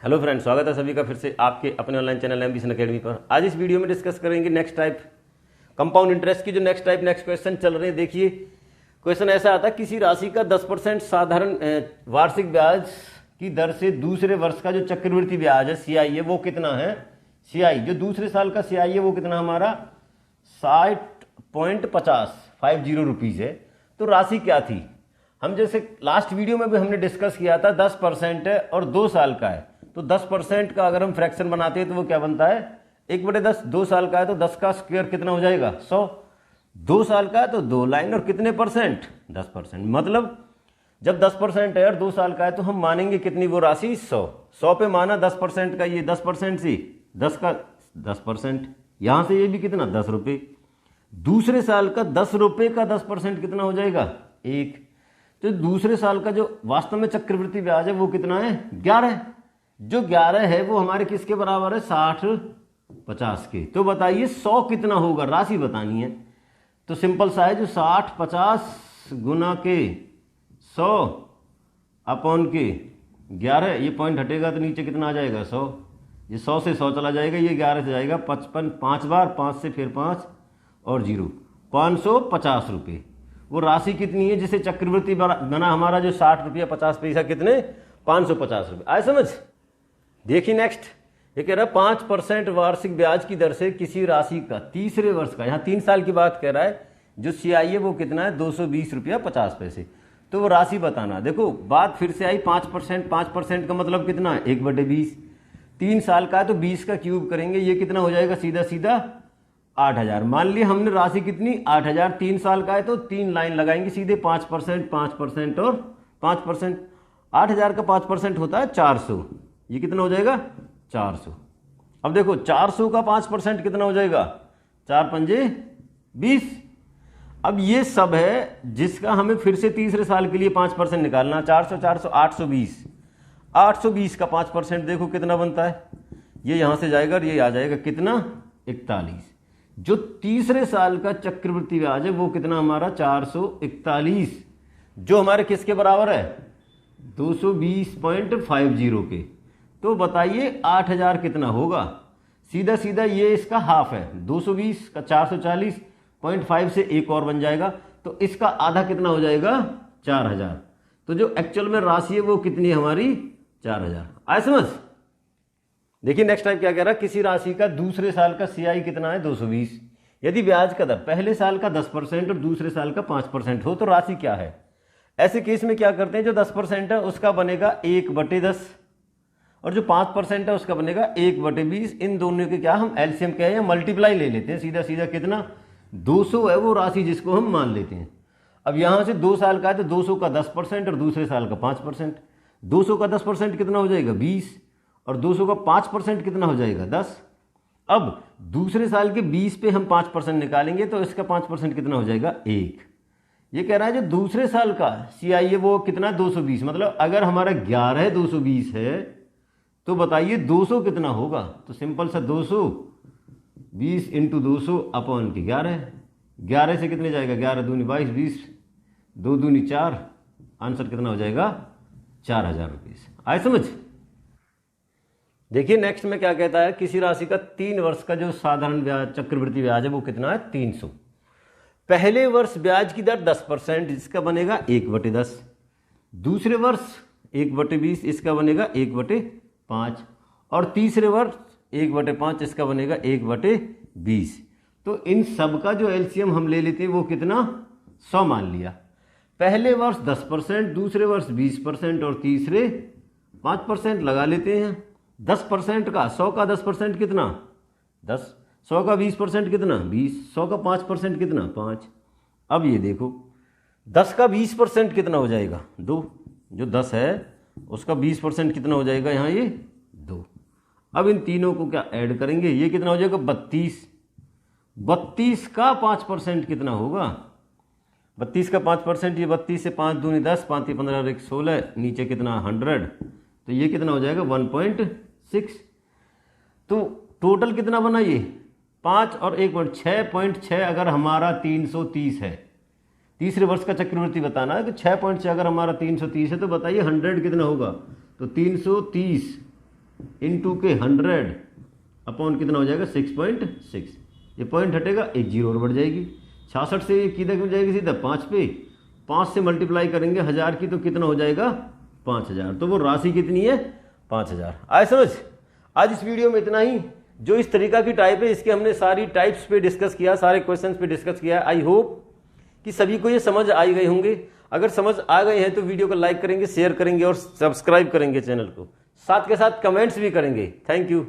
Hello friends, स्वागत है सभी का फिर से आपके अपने ऑनलाइन चैनल एमबीसन एकेडमी पर। आज इस वीडियो में डिस्कस करेंगे नेक्स्ट टाइप कंपाउंड इंटरेस्ट की। जो नेक्स्ट क्वेश्चन चल रहे हैं, देखिए क्वेश्चन ऐसा आता है, किसी राशि का 10% साधारण वार्षिक ब्याज की दर से दूसरे वर्ष का जो चक्रवृद्धि ब्याज है CI है वो कितना है। CI जो दूसरे साल का CI है वो कितना हमारा 60.50 रुपीज़ है। तो राशि क्या थी, हम जैसे लास्ट वीडियो में भी हमने डिस्कस किया था 10% है और 2 साल का है। तो 10% का अगर हम फ्रैक्शन बनाते हैं तो वो क्या बनता है 1/10। 2 साल का है तो 10 का स्क्वायर कितना हो जाएगा 100। 2 साल का है तो 2 लाइन और कितने परसेंट 10%। मतलब जब 10% है और 2 साल का है तो हम मानेंगे कितनी वो राशि 100 पे माना 10% का, ये 10% से 10 का 10%, यहां से ये भी कितना 10 रुपये। दूसरे साल का 10 रुपये का 10% कितना हो जाएगा 1। तो दूसरे साल का जो वास्तव में चक्रवृद्धि ब्याज है वो कितना है 11। जो 11 है वो हमारे किसके बराबर है 60-50 के। तो बताइए 100 कितना होगा, राशि बतानी है। तो सिंपल सा है, जो 60-50 गुना के 100 अपॉन के 11, ये पॉइंट हटेगा तो नीचे कितना आ जाएगा 100। ये 100 से 100 चला जाएगा, ये 11 से जाएगा 55, 5 बार 5 से फिर 5 और 0, 550 रुपये। वो राशि कितनी है जिसे चक्रवृद्धि बना हमारा जो 60 रुपया 50 पैसा कितने 550 रुपये। आए समझ। देखिए नेक्स्ट, ये कह रहा है 5% वार्षिक ब्याज की दर से किसी राशि का तीसरे वर्ष का, यहाँ 3 साल की बात कह रहा है, जो CI है वो कितना है 220 रुपया 50 पैसे। तो वो राशि बताना। देखो बात फिर से आई 5%। 5% का मतलब कितना है 1/20। 3 साल का है तो 20 का क्यूब करेंगे, ये कितना हो जाएगा सीधा सीधा 8000। मान लिया हमने राशि कितनी 8000। 3 साल का है तो 3 लाइन लगाएंगे सीधे 5%, 5% और 5%। 8000 का 5% होता है 400, ये कितना हो जाएगा 400। अब देखो 400 का 5% कितना हो जाएगा 4 पंजे 20। अब ये सब है जिसका हमें फिर से तीसरे साल के लिए 5% निकालना। 400 400 820। 820 का 5% देखो कितना बनता है, ये यहां से जाएगा और ये आ जाएगा कितना 41। जो तीसरे साल का चक्रवृद्धि ब्याज है वो कितना हमारा 441, जो हमारे किसके बराबर है 220.50 के। तो बताइए 8000 कितना होगा। सीधा सीधा ये इसका हाफ है, 220 का 440.5 से एक और बन जाएगा, तो इसका आधा कितना हो जाएगा 4000। तो जो एक्चुअल में राशि है वो कितनी है हमारी 4000। आए समझ। देखिए नेक्स्ट टाइप क्या कह रहा है, किसी राशि का दूसरे साल का CI कितना है 220। यदि ब्याज का दर पहले साल का 10% और दूसरे साल का 5% हो तो राशि क्या है। ऐसे केस में क्या करते हैं, जो 10% है उसका बनेगा 1/10 और जो 5% है उसका बनेगा 1/20। इन दोनों के क्या हम एलसीएम क्या है या मल्टीप्लाई ले लेते हैं। सीधा सीधा कितना 200 है वो राशि जिसको हम मान लेते हैं। अब यहां से 2 साल का है तो 200 का 10% और दूसरे साल का 5%। 200 का 10% कितना हो जाएगा 20 और 200 का 5% कितना हो जाएगा 10। अब दूसरे साल के 20 पे हम 5% निकालेंगे तो इसका 5% कितना हो जाएगा 1। ये कह रहा है जो दूसरे साल का CI है वो कितना 220। मतलब अगर हमारा 11 220 है तो बताइए 200 कितना होगा। तो सिंपल सा 220 इंटू 200 अपॉन के 11। 11 से कितने जाएगा 11 दूनी 22, 20 2 दूनी 4, आंसर कितना हो जाएगा 4000 रुपये। आए समझ। देखिए नेक्स्ट में क्या कहता है, किसी राशि का 3 वर्ष का जो साधारण ब्याज चक्रवृद्धि ब्याज है वो कितना है 300। पहले वर्ष ब्याज की दर 10%, इसका बनेगा 1/10। दूसरे वर्ष 1/20, इसका बनेगा 1/5 और तीसरे वर्ष 1/5, इसका बनेगा 1/20। तो इन सब का जो एलसीएम हम ले लेते हैं वो कितना 100 मान लिया। पहले वर्ष 10%, दूसरे वर्ष 20% और तीसरे 5% लगा लेते हैं। 10% का 100 का 10% कितना 10, 100 का 20% कितना 20, 100 का 5% कितना 5। अब ये देखो 10 का 20% कितना हो जाएगा 2। जो 10 है उसका 20% कितना हो जाएगा यहाँ ये 2। अब इन तीनों को क्या ऐड करेंगे, ये कितना हो जाएगा 32। 32 का 5% कितना होगा 32 का 5%, ये 32 से 5 दूनी 10, 5 15 और 1 16, नीचे कितना 100, तो ये कितना हो जाएगा 1.6। तो टोटल कितना बना ये 5 और 1.6 अगर हमारा 330 है, तीसरे वर्ष का चक्रवृद्धि बताना है, तो 6 अगर हमारा 330 है तो बताइए 100 कितना होगा। तो 330 इंटू के 100 अपॉन कितना हो जाएगा 6.6। ये पॉइंट हटेगा, एक जीरो और बढ़ जाएगी। 66 से ये किधर हो जाएगी सीधा 5 पे, 5 से मल्टीप्लाई करेंगे 1000 की तो कितना हो जाएगा 5000। तो वो राशि कितनी है 5000। आए समझ। आज इस वीडियो में इतना ही। जो इस तरीका की टाइप है इसके हमने सारी टाइप्स पे डिस्कस किया, सारे क्वेश्चंस पे डिस्कस किया। आई होप कि सभी को ये समझ आ गए होंगे। अगर समझ आ गए हैं तो वीडियो को लाइक करेंगे, शेयर करेंगे और सब्सक्राइब करेंगे चैनल को, साथ के साथ कमेंट्स भी करेंगे। Thank you.